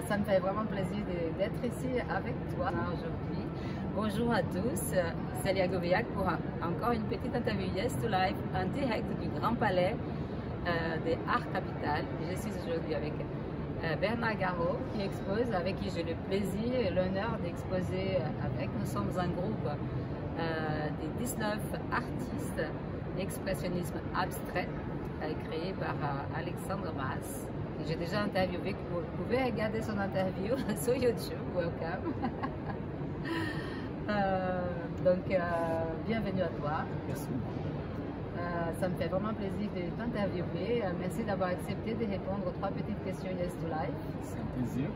Ça me fait vraiment plaisir d'être ici avec toi aujourd'hui. Bonjour à tous, c'est Léa Gouveac pour encore une petite interview Yes to Life en direct du Grand Palais des Arts Capitales. Je suis aujourd'hui avec Bernard Garot qui expose, avec qui j'ai le plaisir et l'honneur d'exposer avec. Nous sommes un groupe des 19 artistes d'expressionnisme abstrait créé par Alexandre Mas. J'ai déjà interviewé, vous pouvez regarder son interview sur YouTube, welcome. Bienvenue à toi. Merci. Ça me fait vraiment plaisir de t'interviewer. Merci d'avoir accepté de répondre aux 3 petites questions Yes to Life. C'est un plaisir.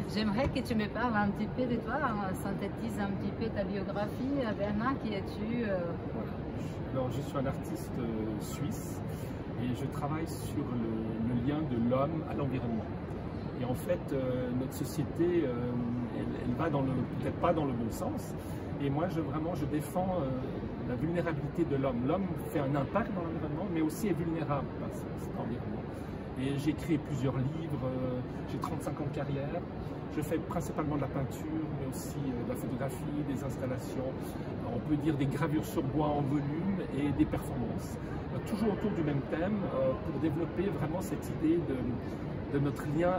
J'aimerais que tu me parles un petit peu de toi, synthétise un petit peu ta biographie. Bernard, qui es-tu? Voilà. Alors, je suis un artiste suisse et je travaille sur le lien de l'homme à l'environnement. Et en fait, notre société, elle va peut-être pas dans le bon sens. Et moi, je défends la vulnérabilité de l'homme. L'homme fait un impact dans l'environnement, mais aussi est vulnérable par cet environnement. Et j'ai créé plusieurs livres, j'ai 35 ans de carrière. Je fais principalement de la peinture, mais aussi de la photographie, des installations, on peut dire des gravures sur bois en volume et des performances. Toujours autour du même thème, pour développer vraiment cette idée de notre lien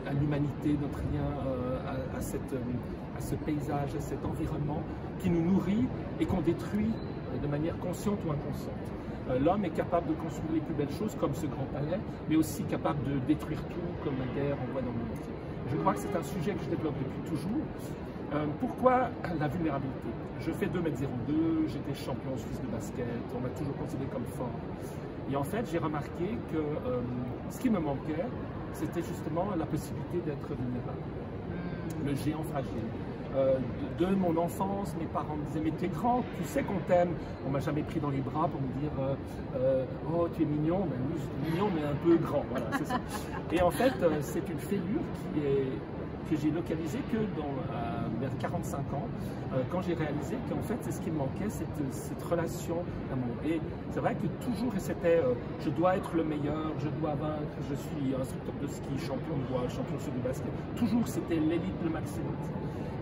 à l'humanité, notre lien à ce paysage, à cet environnement qui nous nourrit et qu'on détruit de manière consciente ou inconsciente. L'homme est capable de construire les plus belles choses comme ce grand palais, mais aussi capable de détruire tout comme la guerre, on voit dans le monde entier. Je crois que c'est un sujet que je développe depuis toujours. Pourquoi la vulnérabilité? Je fais 2,02 m, j'étais champion suisse de basket, on m'a toujours considéré comme fort. Et en fait, j'ai remarqué que ce qui me manquait, c'était justement la possibilité d'être vulnérable. Le géant fragile. De mon enfance, mes parents me disaient « mais t'es grand, tu sais qu'on t'aime ». On m'a jamais pris dans les bras pour me dire « oh, tu es mignon ». Ben oui, je suis mignon, mais un peu grand, voilà, c'est ça. Et en fait, c'est une fêlure que j'ai localisée que vers 45 ans, quand j'ai réalisé qu'en fait, c'est ce qui me manquait, cette relation d'amour. Et c'est vrai que toujours, c'était je dois être le meilleur, je dois vaincre, je suis instructeur de ski, champion de voile, champion de basket. Toujours, c'était l'élite, le maximum.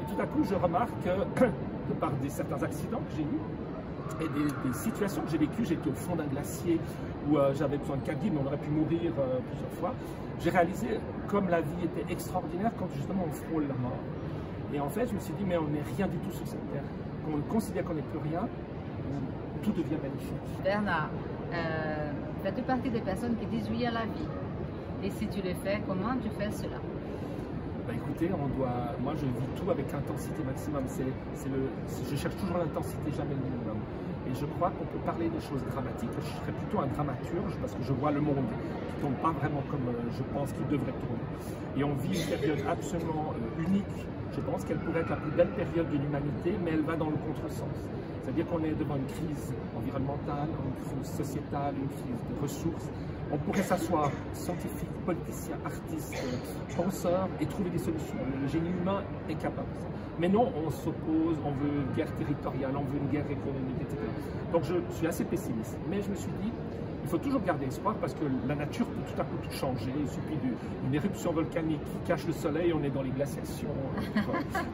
Et tout à coup, je remarque que, de par certains accidents que j'ai eus, et des situations que j'ai vécues, j'étais au fond d'un glacier où j'avais besoin de cabine, mais on aurait pu mourir plusieurs fois. J'ai réalisé comme la vie était extraordinaire quand justement on frôle la mort. Et en fait, je me suis dit, mais on n'est rien du tout sur cette terre. Quand on considère qu'on n'est plus rien, tout devient magnifique. Bernard, fais-tu partie des personnes qui disent oui à la vie? Et si tu le fais, comment tu fais cela? Bah écoutez, moi je vis tout avec intensité maximum. Je cherche toujours l'intensité, jamais le minimum. Et je crois qu'on peut parler de choses dramatiques. Je serais plutôt un dramaturge parce que je vois le monde qui ne tourne pas vraiment comme je pense qu'il devrait tourner. Et on vit une période absolument unique. Je pense qu'elle pourrait être la plus belle période de l'humanité, mais elle va dans le contresens. C'est-à-dire qu'on est devant une crise environnementale, une crise sociétale, une crise de ressources. On pourrait s'asseoir, scientifiques, politiciens, artistes, penseurs, et trouver des solutions. Le génie humain est capable de ça. Mais non, on s'oppose, on veut une guerre territoriale, on veut une guerre économique, etc. Donc je suis assez pessimiste. Mais je me suis dit, il faut toujours garder espoir parce que la nature peut tout à coup tout changer. Il suffit d'une éruption volcanique qui cache le soleil, on est dans les glaciations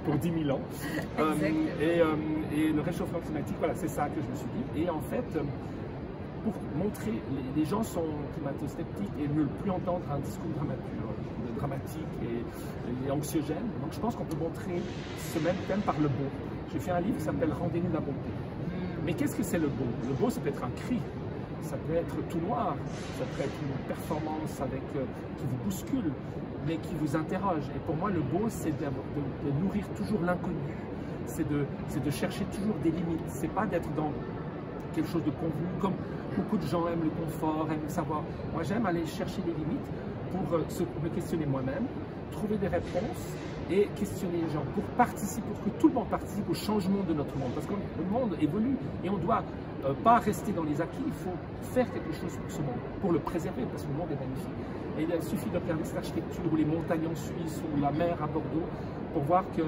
pour 10 000 ans. Et le réchauffement climatique, voilà, c'est ça que je me suis dit. Et en fait, pour montrer, les gens sont climato-sceptiques et ne veulent plus entendre un discours dramatique et anxiogène. Donc je pense qu'on peut montrer ce même thème par le beau. J'ai fait un livre qui s'appelle « Rendez-nous la bonté ». Mais qu'est-ce que c'est le beau? Le beau, ça peut être un cri. Ça peut être tout noir, ça peut être une performance qui vous bouscule, mais qui vous interroge. Et pour moi, le beau, c'est de nourrir toujours l'inconnu. C'est de chercher toujours des limites. C'est pas d'être dans quelque chose de convenu, comme beaucoup de gens aiment le confort, aiment savoir. Moi, j'aime aller chercher des limites pour me questionner moi-même, trouver des réponses et questionner les gens pour que tout le monde participe au changement de notre monde. Parce que le monde évolue et on ne doit pas rester dans les acquis, il faut faire quelque chose pour ce monde, pour le préserver, parce que le monde est magnifique. Et il suffit de regarder cette architecture ou les montagnes en Suisse ou la mer à Bordeaux pour voir que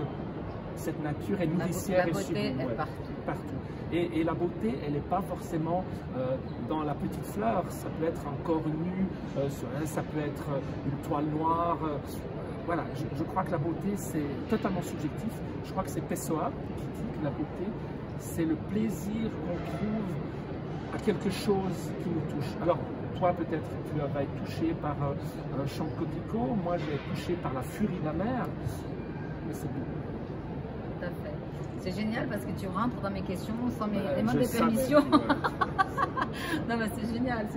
cette nature est nourricière la et beauté sublime. est partout. Partout. Et la beauté, elle n'est pas forcément dans la petite fleur. Ça peut être un corps nu, ça peut être une toile noire. Voilà, je crois que la beauté, c'est totalement subjectif. Je crois que c'est Pessoa qui dit que la beauté, c'est le plaisir qu'on trouve à quelque chose qui nous touche. Alors, toi, peut-être, tu vas être touché par un champ de coquelicots. Moi, je vais être touché par la furie de la mer. Mais c'est beau. Tout à fait. C'est génial parce que tu rentres dans mes questions sans mes demandes de Je permission. savais, ouais. Non, mais c'est génial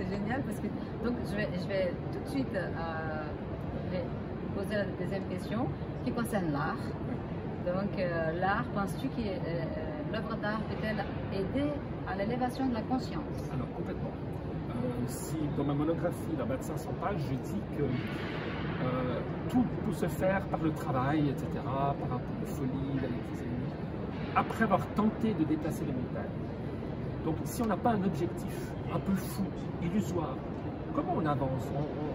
parce que donc je vais tout de suite poser la deuxième question qui concerne l'art. Donc l'art, penses-tu que l'œuvre d'art peut-elle aider à l'élévation de la conscience? Alors complètement. Si dans ma monographie, dans bas de 500 pages, je dis que tout peut se faire par le travail, etc., par un peu de folie, d'électricité, après avoir tenté de déplacer les montagnes. Donc si on n'a pas un objectif un peu fou, illusoire, comment on avance?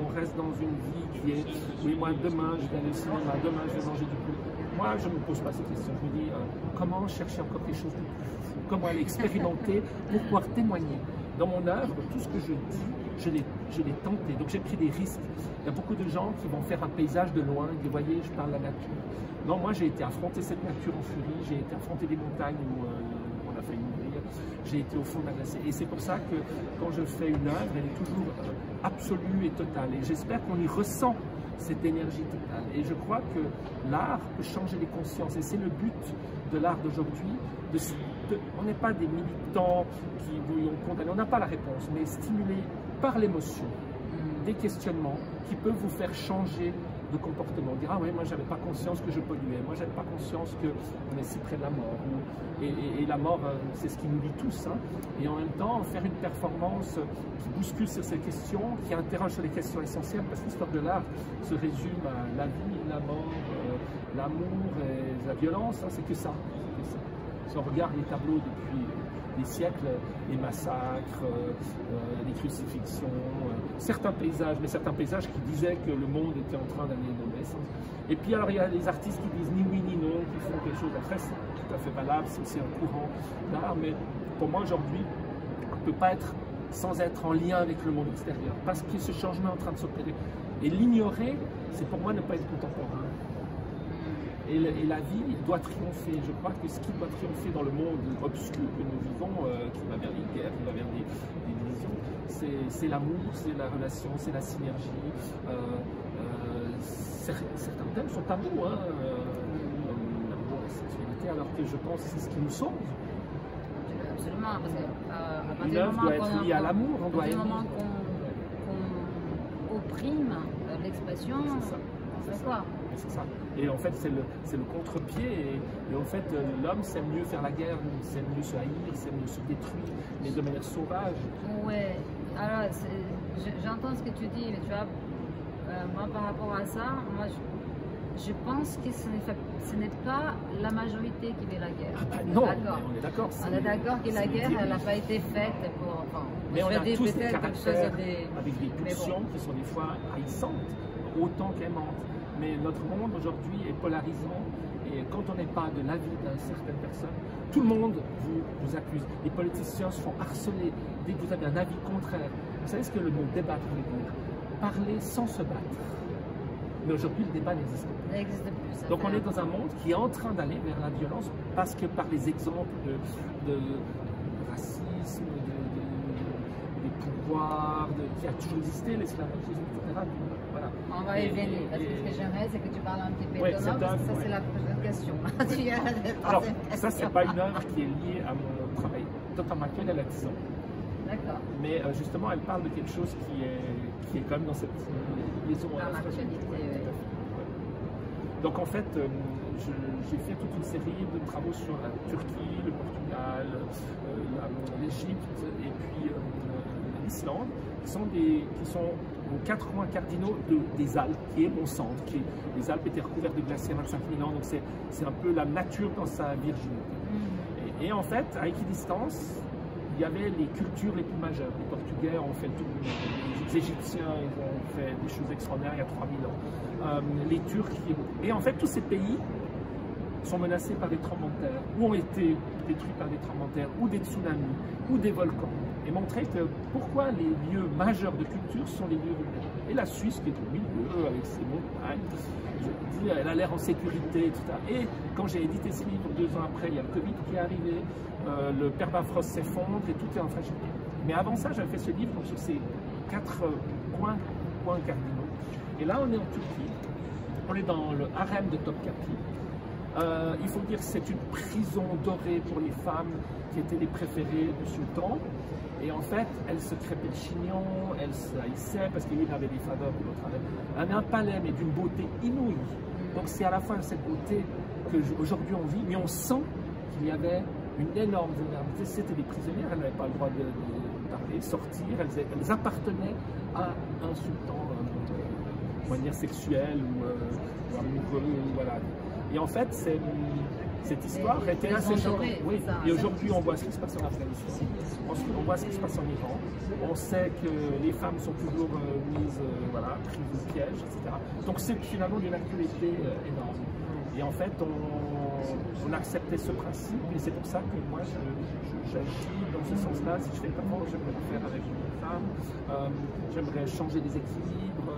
On reste dans une vie qui est, oui, moi demain je vais aller au cinéma, demain je vais manger du poulet. Moi je ne me pose pas ces questions, je me dis comment chercher encore quelque chose de plus fou, comment aller expérimenter pour pouvoir témoigner. Dans mon œuvre, tout ce que je dis, je l'ai tenté, donc j'ai pris des risques. Il y a beaucoup de gens qui vont faire un paysage de loin, et disent, voyez, je parle de la nature. Non, moi j'ai été affronter cette nature en furie, j'ai été affronter des montagnes où on a failli mourir, j'ai été au fond de la glace. Et c'est pour ça que quand je fais une œuvre, elle est toujours absolue et totale. Et j'espère qu'on y ressent cette énergie totale. Et je crois que l'art peut changer les consciences. Et c'est le but de l'art d'aujourd'hui. On n'est pas des militants qui vont condamner, on n'a pas la réponse, mais stimulés par l'émotion, des questionnements qui peuvent vous faire changer de comportement. Dire, ah ouais, moi j'avais pas conscience que je polluais, moi j'avais pas conscience qu'on est si près de la mort. Et la mort, c'est ce qui nous lie tous. Hein. Et en même temps, faire une performance qui bouscule sur ces questions, qui interroge sur les questions essentielles, parce que l'histoire de l'art se résume à la vie, la mort, l'amour et la violence, hein, c'est que ça. Si on regarde les tableaux depuis des siècles, les massacres, les crucifixions, certains paysages, mais certains paysages qui disaient que le monde était en train d'aller dans le sens. Et puis alors il y a les artistes qui disent ni oui ni non, qui font quelque chose d'après, c'est tout à fait valable, c'est aussi un courant d'art, mais pour moi aujourd'hui, on ne peut pas être sans être en lien avec le monde extérieur, parce que ce changement est en train de s'opérer. Et l'ignorer, c'est pour moi ne pas être contemporain. Et la vie doit triompher. Je crois que ce qui doit triompher dans le monde obscur que nous vivons, qui va vers les guerres, qui va vers des divisions, c'est l'amour, c'est la relation, c'est la synergie. Certains thèmes sont tabous, hein, l'amour, la sexualité, alors que je pense que c'est ce qui nous sauve. Absolument, parce que une œuvre doit être liée à l'amour, on doit aimer. Du moment qu'on opprime l'expression, on fait quoi? C'est ça. Et en fait, c'est le contre-pied. Et en fait, l'homme sait mieux faire la guerre, sait mieux se haïr, sait mieux se détruire, mais de manière sauvage. Ouais. Alors, j'entends ce que tu dis, mais tu vois, moi par rapport à ça, moi je pense que ce n'est pas la majorité qui veut la guerre. Ah bah non, on est d'accord. On est d'accord que la guerre, elle n'a pas été faite pour... Enfin, mais on a tous des caractères avec des pulsions qui sont des fois haïssantes, autant qu'aimantes. Mais notre monde aujourd'hui est polarisant et quand on n'est pas de l'avis d'une certaine personne, tout le monde vous accuse. Les politiciens se font harceler dès que vous avez un avis contraire. Vous savez ce que le mot débattre veut dire? Parler sans se battre. Mais aujourd'hui, le débat n'existe plus. Donc on est dans un monde qui est en train d'aller vers la violence parce que par les exemples de racisme, des pouvoirs, qui a toujours existé, l'esclavagisme, etc. Voilà. On va y venir, parce que ce que j'aimerais, c'est que tu parles un petit peu de l'œuvre, parce que ça c'est la prochaine question. Alors, ça c'est pas une œuvre qui est liée à mon travail totalement actuel, elle a 10 ans. D'accord. Mais justement, elle parle de quelque chose qui est quand même dans cette liaison. Dans l'actualité, oui. Donc en fait, j'ai fait toute une série de travaux sur la Turquie, le Portugal, l'Égypte et puis l'Islande, qui sont aux 4 coins cardinaux des Alpes, qui est mon centre. Les Alpes étaient recouvertes de glaciers à 25 000 ans, donc c'est un peu la nature dans sa virginité. Et en fait, à équidistance, il y avait les cultures les plus majeures. Les Portugais ont fait tout, les Égyptiens ils ont fait des choses extraordinaires il y a 3000 ans, les Turcs. Et en fait, tous ces pays sont menacées par des tremblements de terre, ou ont été détruites par des tremblements de terre, ou des tsunamis, ou des volcans, et montrer que pourquoi les lieux majeurs de culture sont les lieux vulnérables. Et la Suisse, qui est au milieu, avec ses montagnes, je dis, elle a l'air en sécurité, etc. Et quand j'ai édité ce livre, 2 ans après, il y a le Covid qui est arrivé, le permafrost s'effondre, et tout est en fragilité. Mais avant ça, j'avais fait ce livre donc, sur ces 4 points cardinaux. Et là, on est en Turquie, on est dans le harem de Topkapi. Il faut dire que c'est une prison dorée pour les femmes qui étaient les préférées du sultan. Et en fait, elles se crêpaient le chignon, elles se haïssaient parce qu'il y avait des faveurs de l'autre avait un palais, mais d'une beauté inouïe. Donc c'est à la fois cette beauté qu'aujourd'hui on vit, mais on sent qu'il y avait une énorme vulnérabilité. C'était des prisonnières, elles n'avaient pas le droit de parler, sortir, elles appartenaient à un sultan de manière sexuelle ou amoureux, voilà. Et en fait, cette histoire était assez choquante. Oui. Et aujourd'hui, on voit ce qui se passe en Afghanistan. Ensuite, on voit ce qui se passe en Iran. On sait que les femmes sont toujours mises, voilà, prises au piège, etc. Donc c'est finalement d'une actualité énorme. Et en fait, on acceptait ce principe, et c'est pour ça que moi, j'agis dans ce sens-là. Si je fais comment, j'aimerais le faire avec une femme, j'aimerais changer les équilibres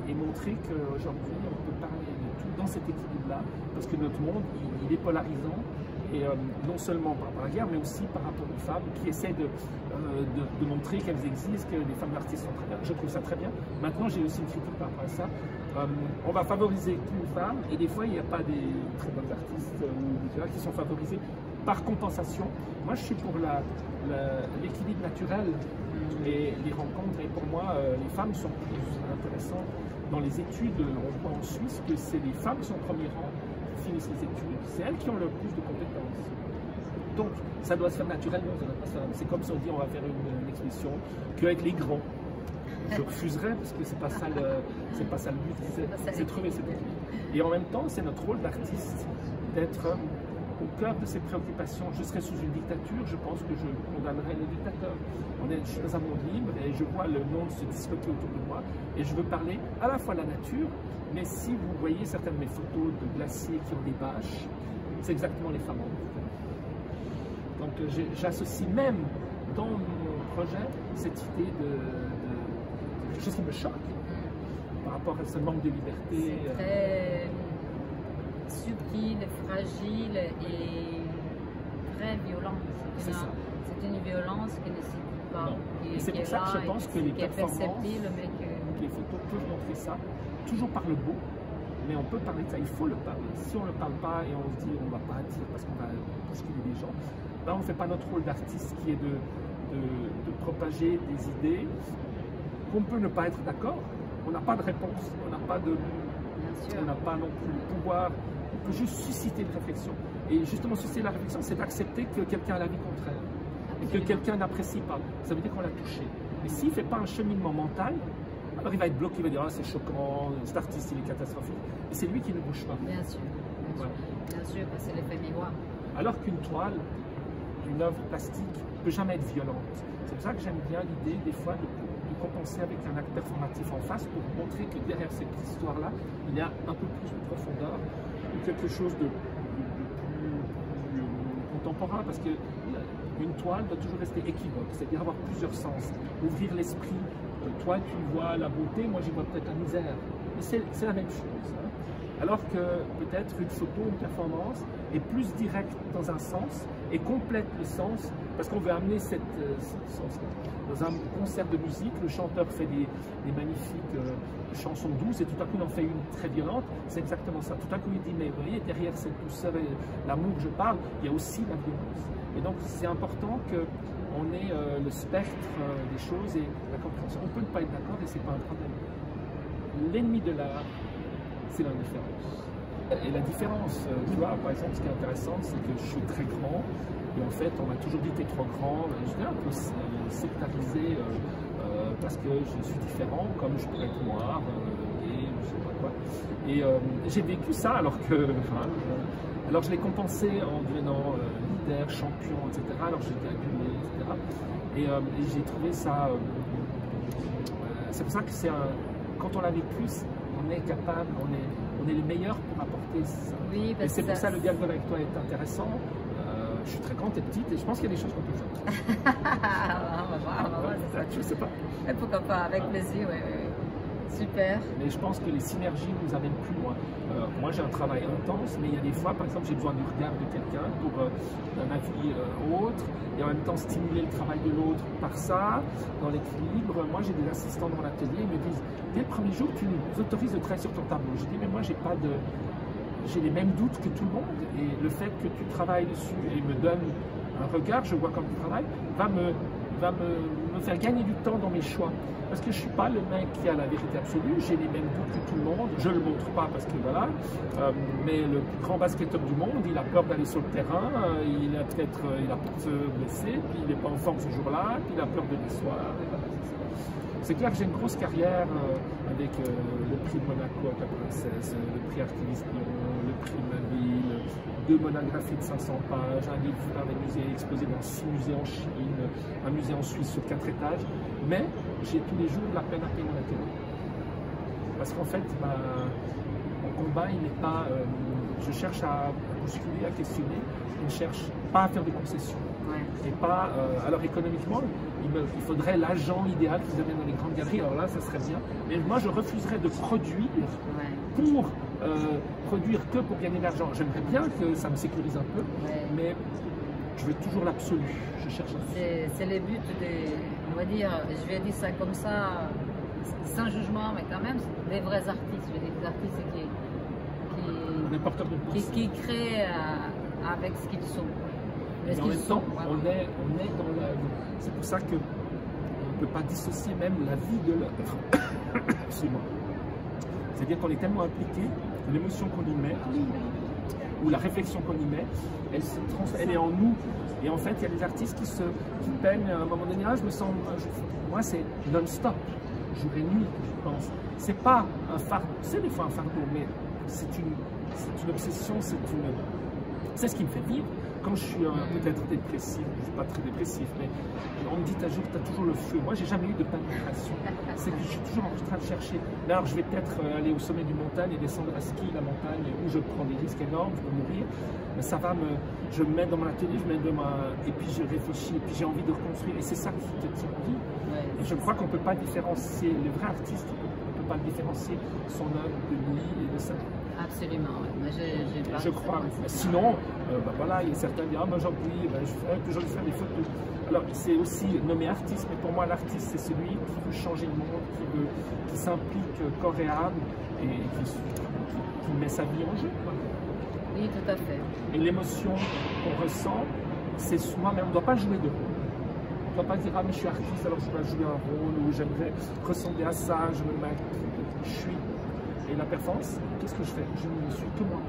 et montrer qu'aujourd'hui, on peut parler de tout dans cet équilibre-là, parce que notre monde, il est polarisant, et non seulement par rapport à la guerre, mais aussi par rapport aux femmes qui essaient de montrer qu'elles existent, que les femmes artistes sont très bien. Je trouve ça très bien. Maintenant, j'ai aussi une critique par rapport à ça. On va favoriser qu'une femme, et des fois, il n'y a pas des très bonnes artistes qui sont favorisées par compensation. Moi, je suis pour l'équilibre naturel et les rencontres, et pour moi, les femmes sont plus intéressantes. Dans les études, on voit en Suisse que c'est les femmes qui sont au premier rang, qui finissent les études, c'est elles qui ont le plus de compétences. Donc, ça doit se faire naturellement, c'est comme si on dit on va faire une exposition qu'avec les grands. Je refuserais parce que c'est pas ça le but, c'est trouver cet équilibre. Et en même temps, c'est notre rôle d'artiste d'être au cœur de ces préoccupations. Je serais sous une dictature, je pense que je condamnerais le dictateur. Je suis dans un monde libre et je vois le monde se disloquer autour de moi, et je veux parler à la fois de la nature, mais si vous voyez certaines de mes photos de glaciers qui ont des bâches, c'est exactement les femmes en monde. Donc j'associe même dans mon projet cette idée de quelque chose qui me choque par rapport à ce manque de liberté. C'est très subtil, fragile et très violent. C'est une violence qui ne s'y pas. C'est pour ça que je pense que les performances, les photos peuvent montrer ça, toujours par le beau, mais on peut parler de ça, il faut le parler. Si on ne le parle pas et on se dit on ne va pas dire parce qu'on va bousculer des gens, là on ne fait pas notre rôle d'artiste qui est de propager des idées qu'on peut ne pas être d'accord. On n'a pas de réponse, on n'a pas non plus le pouvoir, on peut juste susciter une réflexion. Et justement, susciter la réflexion, c'est d'accepter que quelqu'un a la vie contraire et que quelqu'un n'apprécie pas. Ça veut dire qu'on l'a touché. Et s'il ne fait pas un cheminement mental, alors il va être bloqué, il va dire ah, c'est choquant, cet artiste il est catastrophique. Et c'est lui qui ne bouge pas. Bien sûr, bien sûr, parce que c'est l'effet miroir. Alors qu'une toile, une œuvre plastique, ne peut jamais être violente. C'est pour ça que j'aime bien l'idée des fois de compenser avec un acte performatif en face pour montrer que derrière cette histoire-là, il y a un peu plus de profondeur ou quelque chose de plus contemporain, parce qu'une toile doit toujours rester équivoque, c'est-à-dire avoir plusieurs sens, ouvrir l'esprit. Toi, tu vois la beauté, moi j'y vois peut-être la misère. Mais c'est la même chose. Hein. Alors que peut-être une photo, une performance est plus directe dans un sens et complète le sens, parce qu'on veut amener ce sens-là. Dans un concert de musique, le chanteur fait des magnifiques chansons douces et tout à coup il en fait une très violente. C'est exactement ça. Tout à coup il dit mais vous voyez, derrière cette douceur et l'amour que je parle, il y a aussi la violence. Et donc c'est important qu'on ait le spectre des choses et la compréhension. On peut ne pas être d'accord et c'est pas un problème. L'ennemi de l'art, c'est l'indifférence. Et la différence, tu vois, par exemple, ce qui est intéressant, c'est que je suis très grand, et en fait, on m'a toujours dit t'es trop grand, je suis un peu sectarisé parce que je suis différent, comme je pourrais être noir, gay, je sais pas quoi. Et j'ai vécu ça alors que, alors je l'ai compensé en devenant leader, champion, etc. Alors j'ai été acculé, etc. Et j'ai trouvé ça, c'est pour ça que quand on l'a vécu, on est capable, on on est les meilleurs pour apporter ça. Oui, et c'est pour ça que le dialogue avec toi est intéressant. Je suis très grande, t'es petite et je pense qu'il y a des choses qu'on peut faire. Je sais pas. Et pourquoi pas, avec plaisir, oui. Super. Mais je pense que les synergies nous amènent plus loin. Moi, j'ai un travail intense, mais il y a des fois, par exemple, j'ai besoin du regard de quelqu'un pour un avis autre, et en même temps stimuler le travail de l'autre par ça, dans l'équilibre. Moi, j'ai des assistants dans l'atelier, ils me disent, dès le premier jour, tu nous autorises de travailler sur ton tableau. Je dis, mais moi, j'ai les mêmes doutes que tout le monde, et le fait que tu travailles dessus et me donne un regard, je vois comme tu travailles, va me faire gagner du temps dans mes choix. Parce que je ne suis pas le mec qui a la vérité absolue, j'ai les mêmes doutes que tout le monde, je ne le montre pas parce que voilà, mais le plus grand basketteur du monde, il a peur d'aller sur le terrain, il a peut-être se blessé, puis il n'est pas en forme ce jour-là, puis il a peur de décevoir. C'est clair que j'ai une grosse carrière avec le prix de Monaco à 96, le prix Artemis Pion, le prix de ma ville, 2 monographies de 500 pages, un livre dans les musées exposé dans 6 musées en Chine, un musée en Suisse sur 4 étages, mais j'ai tous les jours de la peine à payer mon atelier. Parce qu'en fait, mon combat, il n'est pas... je cherche à bousculer, à questionner, je ne cherche pas à faire des concessions. Et pas, alors économiquement, il faudrait l'agent idéal qui nous amène dans les grandes galeries, alors là ça serait bien, mais moi je refuserais de produire pour produire que pour gagner de l'argent. J'aimerais bien que ça me sécurise un peu, mais je veux toujours l'absolu, je cherche c'est le but on va dire, je vais dire ça comme ça, sans jugement, mais quand même des vrais artistes, je veux dire, des artistes qui créent avec ce qu'ils sont. Mais en même temps, on est dans la... C'est pour ça qu'on ne peut pas dissocier même la vie de l'œuvre. Excusez-moi. C'est-à-dire qu'on est tellement impliqué, l'émotion qu'on y met, ou la réflexion qu'on y met, elle est en nous. Et en fait, il y a des artistes qui peignent à un moment donné, je me sens... Moi, c'est non-stop, jour et nuit, je pense. C'est pas un fardeau, c'est des fois un fardeau, mais c'est une obsession, c'est ce qui me fait vivre. Quand je suis peut-être dépressif, je ne suis pas très dépressif, mais on me dit tu as toujours le feu. Moi, j'ai jamais eu de palpitation. C'est que je suis toujours en train de chercher. Alors, je vais peut-être aller au sommet d'une montagne et descendre à ski la montagne où je prends des risques énormes, je peux mourir. Mais ça va je me mets dans mon atelier, et puis je réfléchis, et puis j'ai envie de reconstruire. Et c'est ça qui te tient en vie. Et je crois qu'on ne peut pas différencier les vrais artistes. On ne peut pas différencier son œuvre de lui et de ça. Absolument, moi je crois. Sinon, voilà, il y a certains qui disent aujourd'hui, je ferai toujours faire des photos. Alors, c'est aussi nommé artiste, mais pour moi, l'artiste, c'est celui qui veut changer le monde, qui s'implique corps et âme et qui met sa vie en jeu. Quoi. Oui, tout à fait. Et l'émotion qu'on ressent, c'est moi-même, on ne doit pas jouer de rôle. On ne doit pas dire, mais je suis artiste, alors je dois jouer un rôle, ou j'aimerais ressembler à ça, je suis. Et la performance, qu'est-ce que je fais? Je ne suis que moi.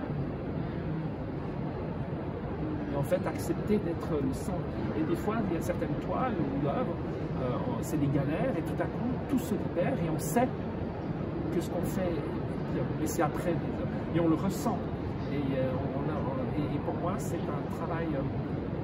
Et en fait, accepter d'être le centre. Et des fois, il y a certaines toiles ou œuvres, c'est des galères, et tout à coup, tout se libère, et on sait que ce qu'on fait est bien. Mais c'est après, et on le ressent. Et pour moi, c'est un travail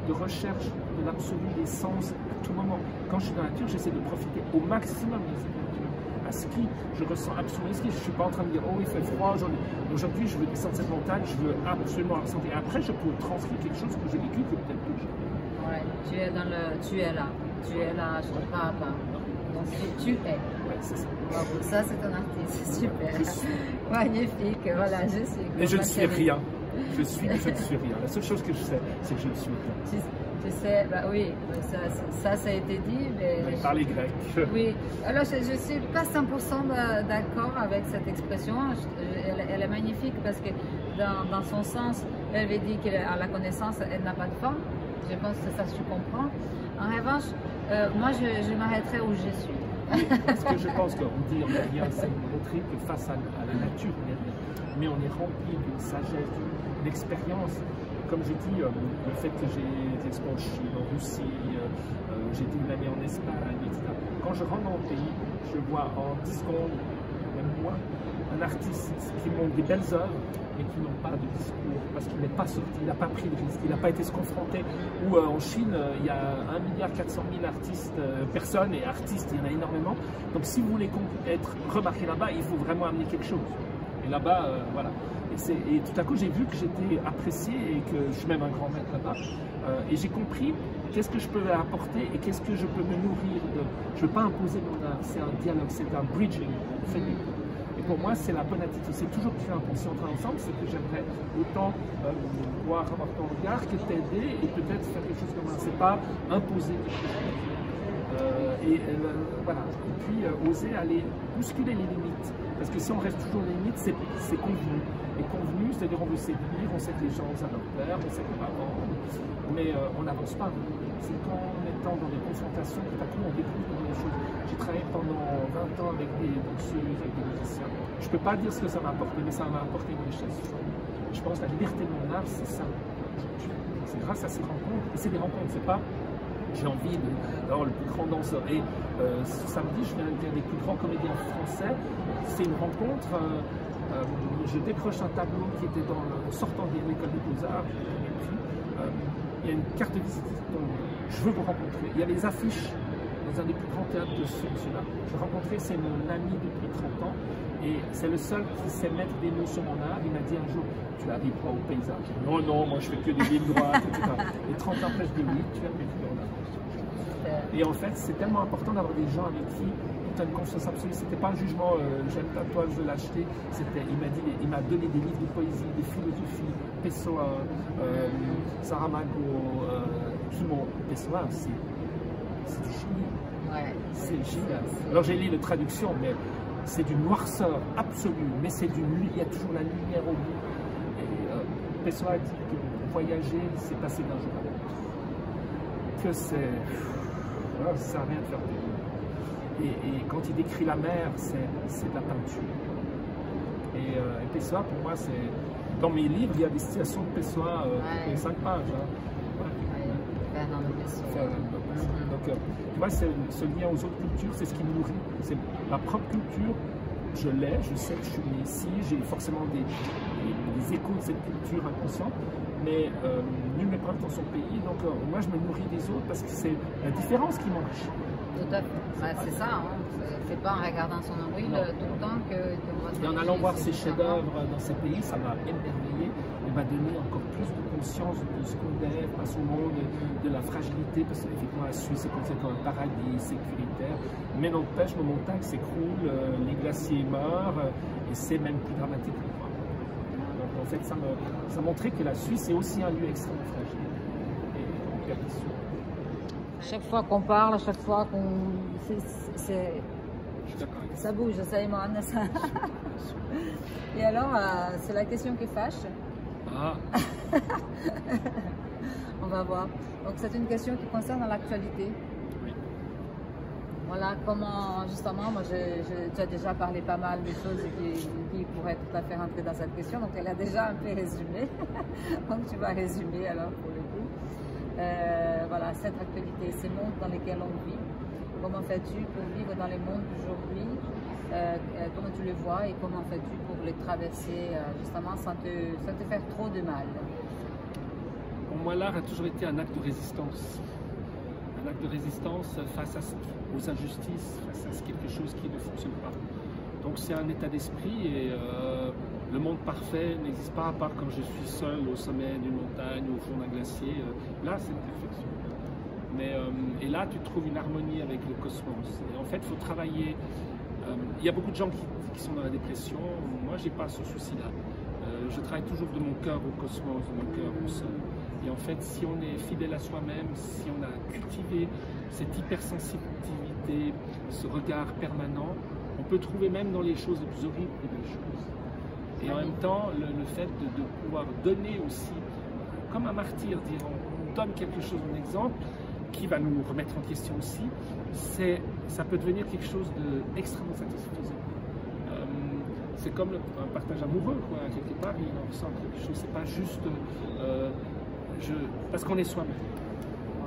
de recherche de l'absolu, des sens à tout moment. Quand je suis dans la nature, j'essaie de profiter au maximum de cette nature. À ski, je ressens absolument ski. Je ne suis pas en train de dire, oh, il fait froid aujourd'hui. Aujourd'hui, je veux descendre cette montagne, je veux absolument la ressentir. Après, je peux transcrire quelque chose que j'ai vécu, que peut-être que j'ai. Ouais, tu es là, je ne parle pas. Donc, tu es. Ouais, c'est ça. Bravo, ça, c'est un artiste, super. Magnifique, voilà, je suis. Mais je ne suis rien. Je ne suis rien. La seule chose que je sais, c'est que je ne suis rien. Tu sais, bah oui, ça a été dit, mais... Par les Grecs. Oui, alors je ne suis pas 100% d'accord avec cette expression. Elle est magnifique parce que dans son sens, elle veut dire qu'à la connaissance, elle n'a pas de forme. Je pense que ça se comprend. En revanche, moi, je m'arrêterai où je suis. Parce que je pense qu'on dit on n'est rien, c'est montrer que face à la nature, on n'est rien. Mais on est rempli d'une sagesse, d'une expérience. Comme j'ai dit, le fait que j'ai des expos en Chine, en Russie, j'ai été une année en Espagne, etc. Quand je rentre dans le pays, je vois en 10 secondes, même moins, un artiste qui montre des belles œuvres, mais qui n'ont pas de discours, parce qu'il n'est pas sorti, il n'a pas pris de risque, il n'a pas été se confronter. Ou en Chine, il y a 1,4 milliard artistes, personnes et artistes, il y en a énormément. Donc si vous voulez être remarqué là-bas, il faut vraiment amener quelque chose. Et là-bas, voilà. Et tout à coup, j'ai vu que j'étais apprécié et que je suis même un grand maître là-bas. Et j'ai compris qu'est-ce que je peux apporter et qu'est-ce que je peux me nourrir de. Je ne veux pas imposer mon art, c'est un dialogue, c'est un bridging. Et pour moi, c'est la bonne attitude. C'est toujours plus important. Si on travaille ensemble, c'est que j'aimerais autant pouvoir avoir ton regard que t'aider et peut-être faire quelque chose comme ça. C'est pas imposer quelque chose. Voilà. Et puis oser aller bousculer les limites. Parce que si on reste toujours les limites, c'est convenu. Et convenu, c'est-à-dire on veut séduire, on sait que les gens ont leur peur, on sait qu'on va vendre, mais on n'avance pas. C'est qu'en étant dans des confrontations, tout à coup on découvre des choses. J'ai travaillé pendant 20 ans avec des danseuses, avec des musiciens. Je ne peux pas dire ce que ça m'a apporté, mais ça m'a apporté une richesse. Je pense que la liberté de mon art, c'est ça. C'est grâce à ces rencontres. Et c'est des rencontres, c'est pas j'ai envie d'avoir le plus grand danseur. Et ce samedi, je viens d'être des plus grands comédiens français. C'est une rencontre. Je décroche un tableau qui était sortant de l'école des Beaux-Arts. Il y a une carte de visite. Donc, je veux vous rencontrer. Il y a les affiches dans un des plus grands théâtres de celui-là. Je l'ai rencontré, c'est mon ami depuis 30 ans. Et c'est le seul qui sait mettre des mots sur mon art. Il m'a dit un jour, tu arrives pas au paysage. Non, non, moi je fais que des lignes droites, etc. Et 30 ans après, je dis oui, tu as mes couleurs d'art. Et en fait, c'est tellement important d'avoir des gens avec qui tu as une confiance absolue. C'était pas un jugement, j'aime ta toile, je veux l'acheter. Il m'a donné des livres de poésie, des philosophies, Pessoa, Saramago, Pessoa, c'est du génie. Ouais. C'est génial. Alors j'ai lu de traduction, mais c'est d'une noirceur absolue, mais il y a toujours la lumière au bout. Et Pessoa dit que voyager, c'est passer d'un jour à l'autre. Que ça sert à rien de faire des et quand il décrit la mer, c'est de la peinture. Et Pessoa, pour moi, c'est. Dans mes livres, il y a des citations de Pessoa, 5 pages. Hein. Donc, tu vois, ce lien aux autres cultures, c'est ce qui me nourrit. C'est ma propre culture, je l'ai, je sais que je suis né ici, j'ai forcément des échos de cette culture inconsciente, mais nul n'est proche dans son pays, donc moi je me nourris des autres parce que c'est la différence qui m'enrichit. Tout à fait, c'est ça, hein. C'est pas en regardant son nombril tout le temps que et en allant voir ces chefs-d'œuvre dans ces pays, ça m'a émerveillé et m'a donné encore plus de conscience de ce qu'on est face au monde, de la fragilité, parce qu'effectivement la Suisse est considérée comme un paradis sécuritaire, mais n'empêche, nos montagnes s'écroulent, les glaciers meurent, et c'est même plus dramatique que moi. Donc en fait, ça montrait que la Suisse est aussi un lieu extrêmement fragile et permission. Chaque fois qu'on parle, chaque fois qu'on... Ça bouge, ça y est, ça. Et alors, c'est la question qui fâche. Ah. On va voir. Donc, c'est une question qui concerne l'actualité. Oui. Voilà, comment, justement, moi, tu as déjà parlé pas mal de choses qui pourraient tout à fait rentrer dans cette question. Donc, elle a déjà un peu résumé. Donc, tu vas résumer alors pour le coup. Voilà, cette actualité, ces mondes dans lesquels on vit. Comment fais-tu pour vivre dans les mondes d'aujourd'hui? Comment tu les vois et comment fais-tu pour les traverser justement sans te faire trop de mal? Pour moi, l'art a toujours été un acte de résistance. Un acte de résistance face aux injustices, face à quelque chose qui ne fonctionne pas. Donc c'est un état d'esprit et le monde parfait n'existe pas à part quand je suis seul au sommet d'une montagne, au fond d'un glacier. Là, c'est une perfection. Et là, tu trouves une harmonie avec le cosmos. Et en fait, il faut travailler. Il y a beaucoup de gens qui sont dans la dépression. Moi, je n'ai pas ce souci-là. Je travaille toujours de mon cœur au cosmos, de mon cœur au sol. Et en fait, si on est fidèle à soi-même, si on a cultivé cette hypersensibilité, ce regard permanent, on peut trouver même dans les choses les plus horribles des belles choses. Et en même temps, le fait de pouvoir donner aussi, comme un martyr, dire on donne quelque chose en exemple, qui va nous remettre en question aussi, ça peut devenir quelque chose d'extrêmement satisfaisant. C'est comme un partage amoureux, quoi. Quelque part, il en ressent quelque chose. C'est pas juste parce qu'on est soi-même.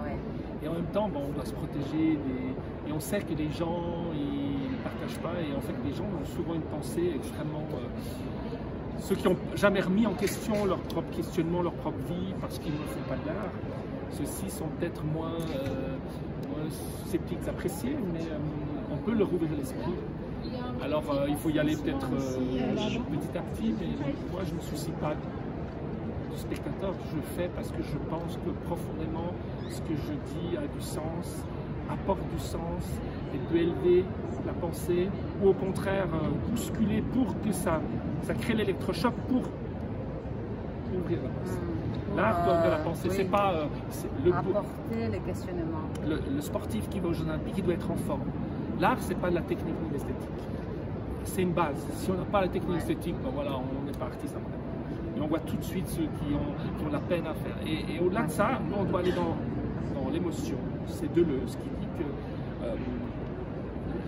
Ouais. Et en même temps, bon, on doit se protéger et on sait que les gens ils ne partagent pas et en fait les gens ont souvent une pensée extrêmement ceux qui n'ont jamais remis en question leur propre questionnement, leur propre vie parce qu'ils ne font pas de l'art. Ceux-ci sont peut-être moins susceptibles d'apprécier, mais on peut leur ouvrir l'esprit. Alors il faut y aller peut-être petit à petit, mais moi je ne me soucie pas du spectateur. Je fais parce que je pense que profondément ce que je dis a du sens, apporte du sens et peut élever la pensée ou au contraire bousculer pour que ça crée l'électrochoc pour ouvrir la pensée. L'art de la pensée, oui. c'est pas apporter les questionnements. Le sportif qui va aux Jeux Olympiques, il doit être en forme. L'art, c'est pas de la technique ni de l'esthétique. C'est une base. Si on n'a pas la technique esthétique, ben voilà, on est pas artiste après. Et on voit tout de suite ceux qui ont la peine à faire. Et au-delà de ça, nous, on doit aller dans l'émotion. C'est Deleuze qui dit que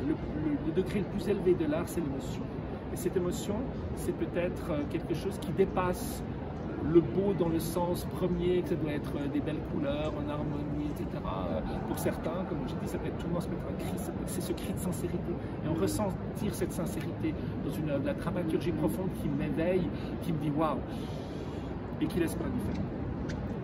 le degré le plus élevé de l'art, c'est l'émotion. Et cette émotion, c'est peut-être quelque chose qui dépasse le beau dans le sens premier, que ça doit être des belles couleurs, en harmonie, etc. Pour certains, comme je dis, ça peut être tout le monde se mettre un cri, c'est ce cri de sincérité. Et on ressent cette sincérité dans la dramaturgie profonde qui m'éveille, qui me dit waouh, et qui laisse pas indifférent.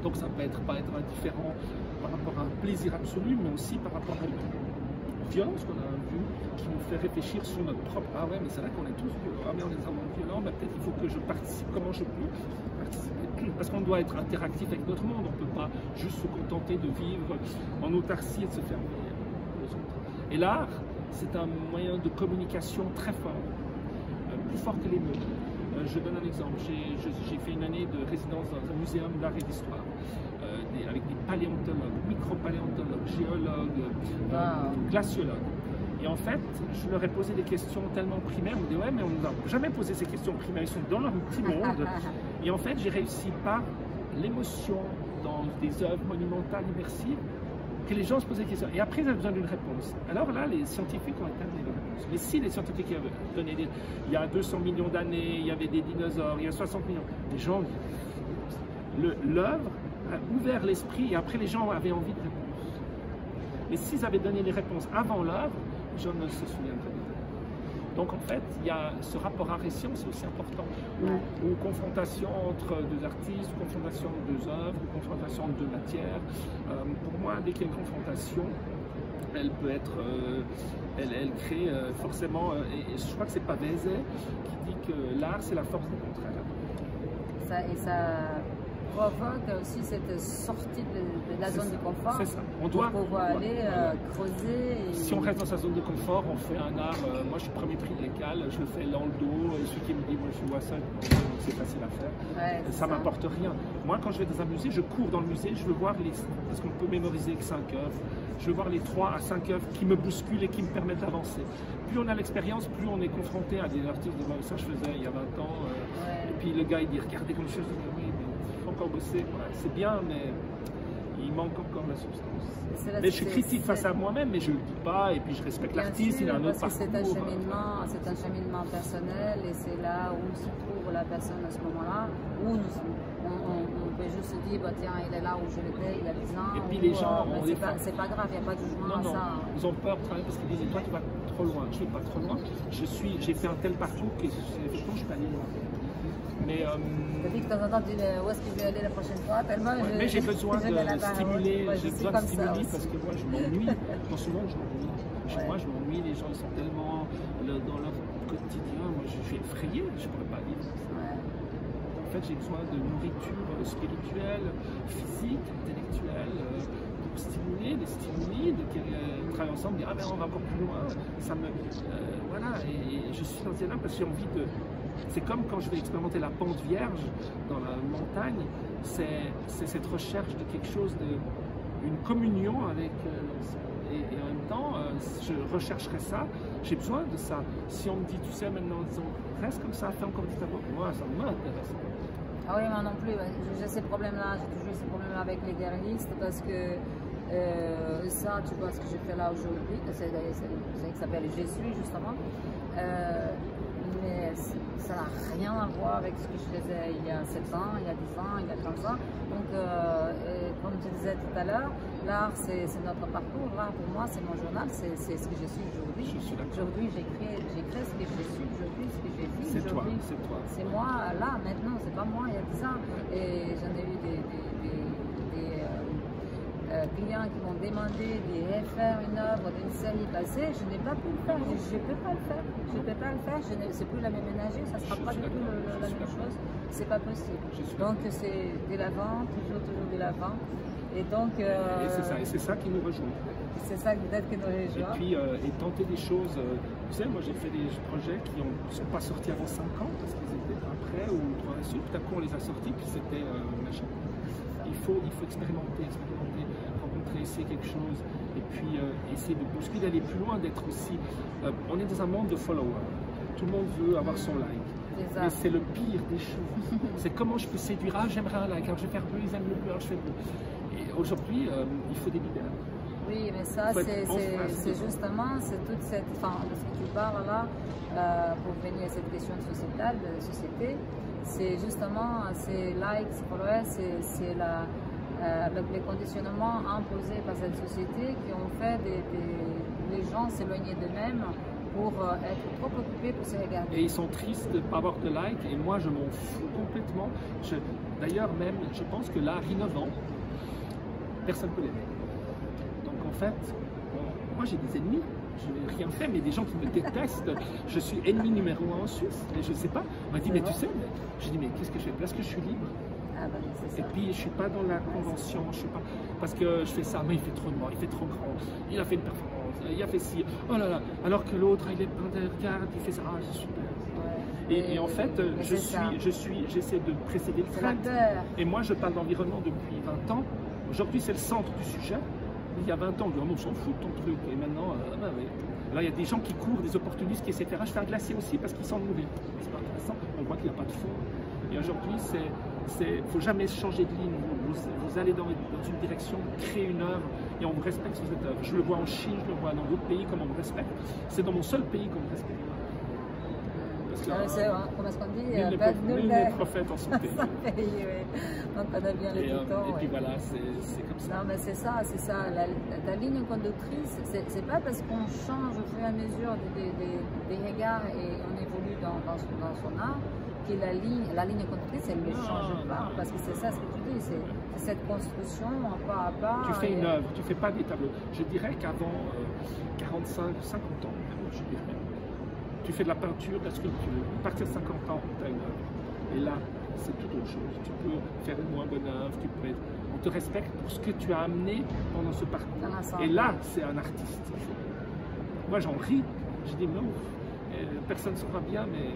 Donc ça peut pas être indifférent par rapport à un plaisir absolu, mais aussi par rapport à une violence qu'on a vue, qui nous fait réfléchir sur notre propre. Ah ouais, mais c'est vrai qu'on est tous violents. Ah mais on est vraiment violents, mais peut-être il faut que je participe. Comment je peux participer? Parce qu'on doit être interactif avec notre monde. On ne peut pas juste se contenter de vivre en autarcie et de se fermer aux autres. Et l'art, c'est un moyen de communication très fort, plus fort que les mots. Je donne un exemple. J'ai fait une année de résidence dans un muséum d'art et d'histoire. Avec des paléontologues, micropaléontologues, géologues, glaciologues. Et en fait, je leur ai posé des questions tellement primaires, on me dit ouais, mais on n'a jamais posé ces questions primaires, ils sont dans leur petit monde. Et en fait, j'ai réussi par l'émotion dans des œuvres monumentales, immersives, que les gens se posaient des questions. Et après, ils avaient besoin d'une réponse. Alors là, les scientifiques ont établi les réponses. Mais si les scientifiques avaient donné il y a 200 millions d'années, il y avait des dinosaures, il y a 60 millions, les gens, l'œuvre a ouvert l'esprit et après les gens avaient envie de réponses. Mais s'ils avaient donné les réponses avant l'œuvre, les gens ne se souviendraient pas. Donc en fait, il y a ce rapport art et science, c'est aussi important. Ou confrontation entre deux artistes, ou confrontation de deux œuvres, ou confrontation de deux matières. Pour moi, dès qu'il y a une confrontation, elle peut être, elle crée forcément, et je crois que c'est Pavese qui dit que l'art c'est la force du contraire. Ça provoque aussi cette sortie de la zone de confort. C'est ça. On doit pouvoir aller creuser. Si on reste dans sa zone de confort, on fait un art. Moi, je suis premier prix de l'écale, je le fais dans le dos. Et celui qui me dit, moi, je vois ça, c'est facile à faire. Ouais, ça m'apporte rien. Moi, quand je vais dans un musée, je cours dans le musée, je veux voir parce qu'on peut mémoriser que 5 œuvres. Je veux voir les 3 à 5 œuvres qui me bousculent et qui me permettent d'avancer. Plus on a l'expérience, plus on est confronté à des artistes de ça je faisais il y a 20 ans. Et puis le gars il dit regardez comme je fais, oui, mais il faut encore bosser. Ouais, c'est bien, mais il manque encore la substance. Mais je critique face à moi-même, mais je ne le dis pas. Et puis je respecte l'artiste, il a un autre parcours. C'est un cheminement personnel et c'est là où se trouve la personne à ce moment-là, où on peut juste se dire, bah, tiens, il est là où je l'étais il y a 10 ans. Et puis les gens, c'est pas grave, il n'y a pas de jugement à ça. Ils ont peur de travailler parce qu'ils disent, toi tu vas trop loin. Je ne vais pas trop loin. J'ai fait un tel parcours que effectivement je peux aller loin. Mais tu dis que de temps en temps, tu dis où est-ce que je vais aller la prochaine fois, tellement mais j'ai besoin de stimuler, j'ai besoin de stimuler parce que moi je m'ennuie. Dans ce monde, je m'ennuie. Moi je m'ennuie, les gens ils sont tellement dans leur quotidien. Moi je suis effrayé, je ne pourrais pas vivre ça. En fait, j'ai besoin de nourriture spirituelle, physique, intellectuelle, pour stimuler, des stimuli, de travailler ensemble, dire ah ben on va encore plus loin. Ça me voilà, et je suis dans là parce que j'ai envie de. C'est comme quand je vais expérimenter la pente vierge dans la montagne, c'est cette recherche de quelque chose, une communion avec et en même temps, je rechercherai ça, j'ai besoin de ça. Si on me dit, tu sais, maintenant, disons, reste comme ça, fais encore du tableau, moi, ça m'intéresse. Ah oui, moi non plus, j'ai ces problèmes-là, j'ai toujours ces problèmes avec les galeristes parce que ça, tu vois, ce que j'ai fait là aujourd'hui, c'est qui s'appelle Je suis, justement. Mais ça n'a rien à voir avec ce que je faisais il y a 7 ans, il y a 10 ans, il y a 30 ans. Donc, comme tu disais tout à l'heure, l'art c'est notre parcours, l'art pour moi c'est mon journal, c'est ce que je suis aujourd'hui. Aujourd'hui j'écris ce que je suis aujourd'hui, ce que j'ai fait. C'est toi, c'est toi. C'est moi là, maintenant, c'est pas moi il y a 10 ans. Et j'en ai eu clients qui m'ont demandé de refaire une œuvre d'une série passée, je n'ai pas pu le faire. Je ne peux pas le faire. Je ne peux pas le faire. C'est plus la même énergie, ça ne sera pas du tout la même chose. C'est pas possible. Donc c'est de l'avant, toujours de l'avant. Et donc. Et c'est ça qui nous rejoint. C'est ça peut-être qui nous rejoint. Et puis et tenter des choses. Tu sais, moi j'ai fait des projets qui ne sont pas sortis avant 5 ans parce qu'ils étaient après ou 3 ans. Tout à coup on les a sortis puis c'était machin. Il faut expérimenter, rencontrer, essayer quelque chose et puis essayer de bousculer, d'aller plus loin, d'être aussi. On est dans un monde de followers. Tout le monde veut avoir son like. Et c'est le pire des choses. C'est comment je peux séduire. Ah, j'aimerais un like, alors je vais faire bleu, ils aiment le bleu, alors je fais bleu. Et aujourd'hui, il faut des leaders. Oui, mais ça, c'est justement, c'est toute cette. Enfin, parce que tu parles là, pour venir à cette question sociétale, de société, c'est justement ces likes, ces followers, c'est les conditionnements imposés par cette société qui ont fait les gens s'éloigner d'eux-mêmes pour être trop occupés pour se regarder. Et ils sont tristes de ne pas avoir de likes, et moi je m'en fous complètement. D'ailleurs, même, je pense que l'art innovant, personne ne peut l'aimer. Donc en fait, moi j'ai des ennemis. Je n'ai rien fait, mais des gens qui me détestent. Je suis ennemi numéro 1 en Suisse. Et je ne sais pas. On m'a dit, mais tu sais, je dis, mais qu'est-ce que je fais? Parce que je suis libre. Ah ben, c'est ça. Et puis je ne suis pas dans la convention. Je suis pas... Parce que je fais ça, mais il fait trop noir, il fait trop grand. Il a fait une performance, il a fait ci. Oh là là. Alors que l'autre, il est regarde, il fait ça. Ah, c'est super. Ouais. Et en fait, j'essaie de précéder le train. Et moi, je parle d'environnement depuis 20 ans. Aujourd'hui, c'est le centre du sujet. Il y a 20 ans, on s'en fout de ton truc. Et maintenant, oui. Là, il y a des gens qui courent, des opportunistes qui essaient de faire. Je fais un glacier aussi parce qu'ils sont nourris. C'est pas intéressant. On voit qu'il n'y a pas de fond. Et aujourd'hui, il ne faut jamais changer de ligne. Vous allez dans une direction, créer une œuvre et on vous respecte sur cette œuvre. Je le vois en Chine, je le vois dans d'autres pays comme on me respecte. C'est dans mon seul pays qu'on me respecte. Comment est-ce qu'on dit? Nul n'est prophète en son pays. Donc on a bien les boutons. Et puis voilà, c'est comme ça. Non mais c'est ça. La ligne conductrice, c'est pas parce qu'on change au fur et à mesure des regards et on évolue dans son art que la ligne conductrice, elle ne change pas. Parce que c'est ça ce que tu dis, c'est cette construction pas à pas. Tu fais une œuvre, tu ne fais pas des tableaux. Je dirais qu'avant 45, 50 ans, je dirais, tu fais de la peinture, de la sculpture. À partir de 50 ans, tu as une œuvre. Et là, c'est tout autre chose. Tu peux faire une moins bonne œuvre, on te respecte pour ce que tu as amené pendant ce parcours. Et là, c'est un artiste. Moi, j'en ris. Je dis non, personne ne saura bien, mais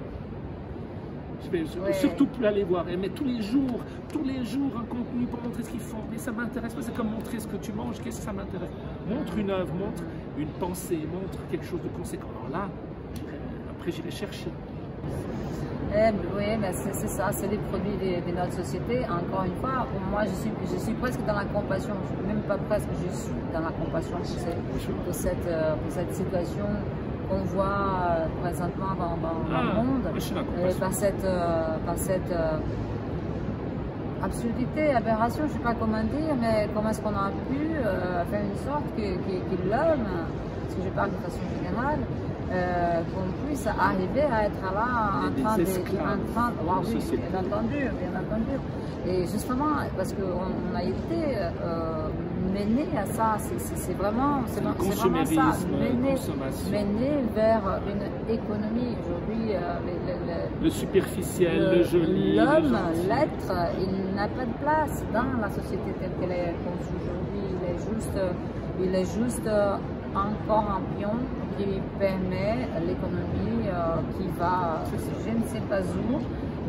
je vais surtout plus aller voir. Mais tous les jours, un contenu pour montrer ce qu'ils font. Mais ça m'intéresse pas. C'est comme montrer ce que tu manges. Qu'est-ce que ça m'intéresse? Montre une œuvre, montre une pensée, montre quelque chose de conséquent. Alors là, après, j'irai chercher. Oui, mais c'est ça, c'est les produits de notre société. Encore une fois, moi je suis presque dans la compassion, même pas presque, je suis dans la compassion pour cette situation qu'on voit présentement dans le monde. Par cette absurdité, aberration, je ne sais pas comment dire, mais comment est-ce qu'on a pu faire une sorte que l'homme, parce que je parle de façon générale, qu'on puisse arriver à être là en train de... Oui, bien entendu. Et justement, parce qu'on a été mené à ça, c'est vraiment ça, mené vers une économie aujourd'hui. Le superficiel, le joli. L'homme, l'être, il n'a pas de place dans la société telle qu'elle est conçue aujourd'hui. Il est juste encore un pion qui permet l'économie qui va, je ne sais pas où,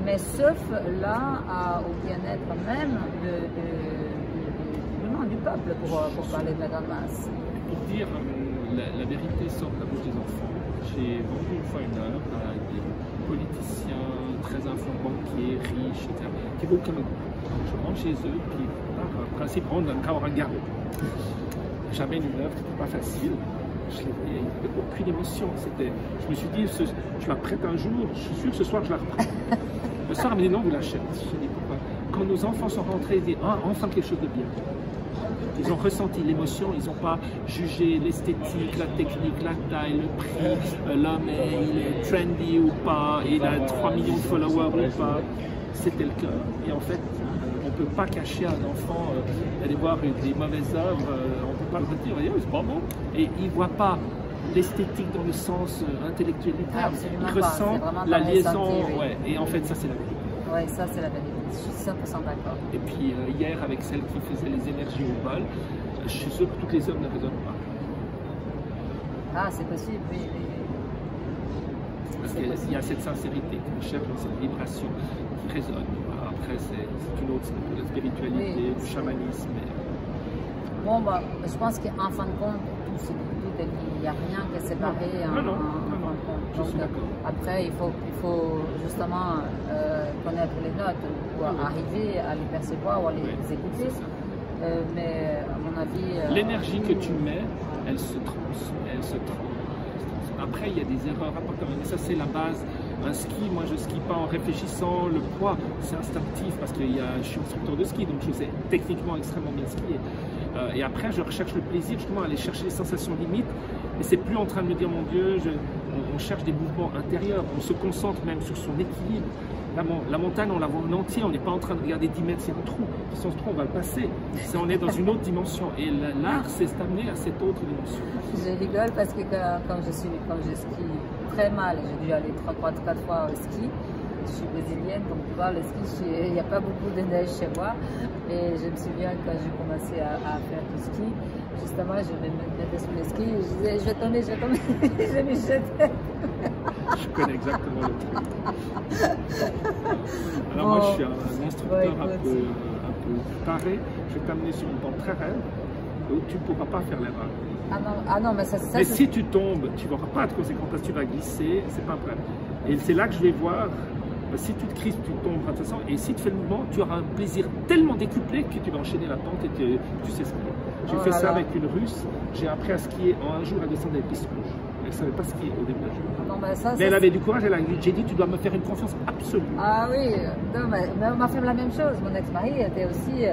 mais sauf là au bien-être même du peuple, pour parler de la grande masse. Pour dire la vérité sort de la bouche des enfants. J'ai vendu une fois une œuvre à des politiciens très influents, banquiers, riches, etc., qui veulent comme je rentre chez eux, puis par principe, on donne qu'à un garde. J'amène une œuvre, c'était pas facile. Je n'avais aucune émotion. Je me suis dit, je la prête un jour, je suis sûr que ce soir je la reprends. Le soir, elle me dit non, vous l'achetez. Je dis pourquoi? Quand nos enfants sont rentrés, ils disent enfin quelque chose de bien. Ils ont ressenti l'émotion, ils n'ont pas jugé l'esthétique, la technique, la taille, le prix, l'homme il est trendy ou pas, il a 3 millions de followers ou pas. C'était le cœur. Et en fait, on peut pas cacher à un enfant d'aller voir des mauvaises œuvres, on peut pas le redire, c'est pas bon. Et il voit pas l'esthétique dans le sens intellectuel du terme. Il ressent la liaison, ouais. Et en fait, ça c'est la vérité. Oui, ça c'est la vérité, je suis 100% d'accord. Et puis hier, avec celle qui faisait les énergies au bal, je suis sûr que toutes les œuvres ne résonnent pas. Ah, c'est possible, oui. Parce qu'il y a cette sincérité qui cherche dans cette vibration qui résonne. Après, c'est une autre, la spiritualité, le chamanisme. Bon, bah, je pense qu'en fin de compte, il n'y a rien qui est séparé en fin de compte. Je suis d'accord. Après, il faut justement connaître les notes pour arriver à les percevoir ou à les écouter. Mais à mon avis... l'énergie que tu mets, elle se transmet. Après, il y a des erreurs importantes, mais ça c'est la base. Un ski, moi je skie pas en réfléchissant, le poids c'est instinctif parce que je suis instructeur de ski, donc je sais techniquement extrêmement bien skier. Et après je recherche le plaisir justement à aller chercher les sensations limites, mais c'est plus en train de me dire mon Dieu, on cherche des mouvements intérieurs, on se concentre même sur son équilibre. La montagne, on la voit en entier, on n'est pas en train de regarder 10 mètres, c'est un trou. Si on se trouve, on va le passer. On est dans une autre dimension. Et l'art, c'est amené à cette autre dimension. Je rigole parce que quand je skie très mal, j'ai dû aller 4 fois au ski. Je suis brésilienne, donc tu vois, le ski, il n'y a pas beaucoup de neige chez moi. Et je me souviens quand j'ai commencé à faire du ski, justement, je me mettais sur le ski et je disais, je vais tomber, je me jetais. Je connais exactement le truc. Alors bon, moi, je suis un instructeur un peu taré. Je vais t'amener sur une pente très raide où tu ne pourras pas faire l'erreur. Ah non, mais ça mais si tu tombes, tu n'auras pas de conséquences parce que tu vas glisser, c'est pas un problème. Et c'est là que je vais voir, si tu te crispes, tu tombes de toute façon, et si tu fais le mouvement, tu auras un plaisir tellement décuplé que tu vas enchaîner la pente et tu sais skier. J'ai fait ça avec une Russe, j'ai appris à skier en un jour à descendre des pistes rouges. Elle ne savait pas skier au début. Mais elle avait du courage, j'ai dit tu dois me faire une confiance absolue. Ah oui, non, mais on m'a fait la même chose. Mon ex-mari était aussi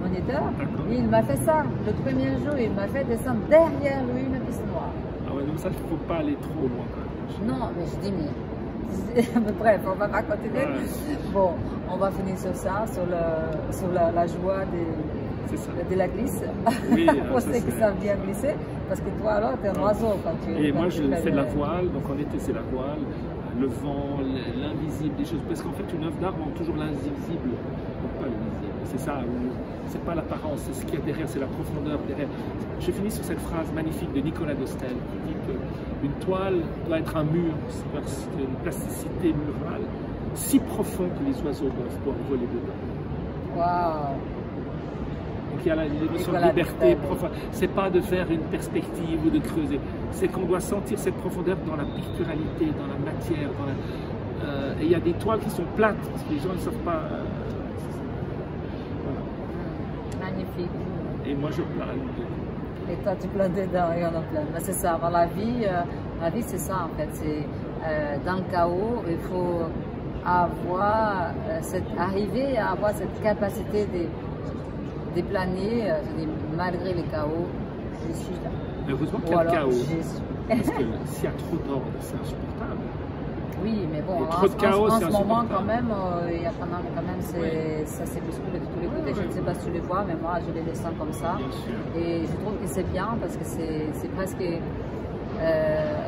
moniteur. Il m'a fait ça. Le premier jour, il m'a fait descendre derrière lui une piste noire. Ah ouais, donc ça, il ne faut pas aller trop loin quand même. Non, mais je dis mais bref, on va pas continuer. Ouais. Bon, on va finir sur ça, sur la joie de la glisse. Oui, pour ceux qui savent bien glisser. Parce que toi, alors, tu es un oiseau quand tu... Et moi, je fais de la voile. Donc, en été, c'est la voile, le vent, l'invisible, des choses. Parce qu'en fait, une œuvre d'art montre toujours l'invisible, pas le visible. C'est ça, c'est pas l'apparence, c'est ce qu'il y a derrière, c'est la profondeur derrière. Je finis sur cette phrase magnifique de Nicolas Dostel qui dit qu'une toile doit être un mur, c'est une plasticité murale si profond que les oiseaux doivent pouvoir voler dedans. Waouh! Donc il y a l'émotion de liberté profonde. C'est pas de faire une perspective ou de creuser. C'est qu'on doit sentir cette profondeur dans la picturalité, dans la matière. Et il y a des toiles qui sont plates parce que les gens ne savent pas. Voilà. Magnifique. Et moi je plane. Et toi tu planes dedans et on en plane. Mais c'est ça. Avant la vie c'est ça en fait. C'est dans le chaos, il faut avoir arriver à avoir cette capacité de planer, malgré le chaos, je suis là. Mais heureusement qu'il y a le chaos. Parce que s'il y a trop d'ordre, c'est insupportable. Oui, mais bon, trop de chaos, en ce moment, quand même, il y a quand même ça s'est bousculé de tous les côtés. Je ne sais pas si tu les vois, mais moi, je les descends comme ça. Et je trouve que c'est bien parce que c'est presque.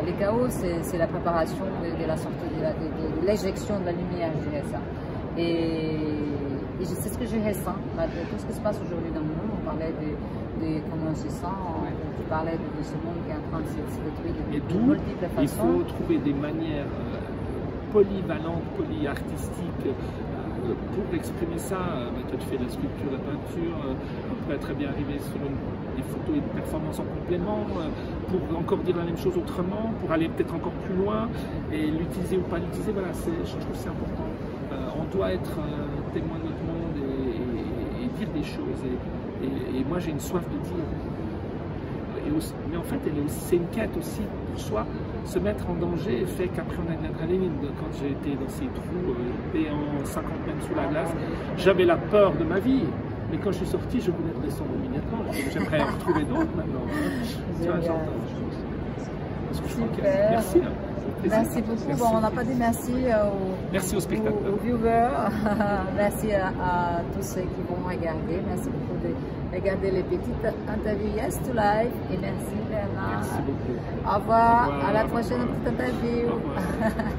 Les chaos, c'est la préparation de la sortie, de l'éjection de la lumière, je dirais ça. Et c'est ce que je ressens, malgré tout ce qui se passe aujourd'hui dans le monde. On parlait de comment on se sent, tu parlais de ce monde qui est en train de se détruire de multiples façons. Il faut trouver des manières polyvalentes, polyartistiques pour exprimer ça. Toi, tu fais de la sculpture, de la peinture, on pourrait très bien arriver sur des photos et des performances en complément, pour encore dire la même chose autrement, pour aller peut-être encore plus loin et l'utiliser ou pas l'utiliser. Voilà, je trouve que c'est important. On doit être témoin de notre monde et dire des choses. Et moi, j'ai une soif de dire. Mais en fait, c'est une quête aussi pour soi. Se mettre en danger fait qu'après, on a une adrénaline. Quand j'ai été dans ces trous, en 50 mètres sous la glace, j'avais la peur de ma vie. Mais quand je suis sorti, je voulais redescendre immédiatement. J'aimerais en retrouver d'autres maintenant. Génial. Merci. plaisir. Merci beaucoup. Bon, on n'a pas dit merci Merci aux spectateurs. aux viewers. Merci à tous ceux qui vont regarder. Merci beaucoup de regarder les petites interviews Yes to Life. Et merci vraiment. Merci beaucoup. Au revoir. À la prochaine petite interview. Au revoir.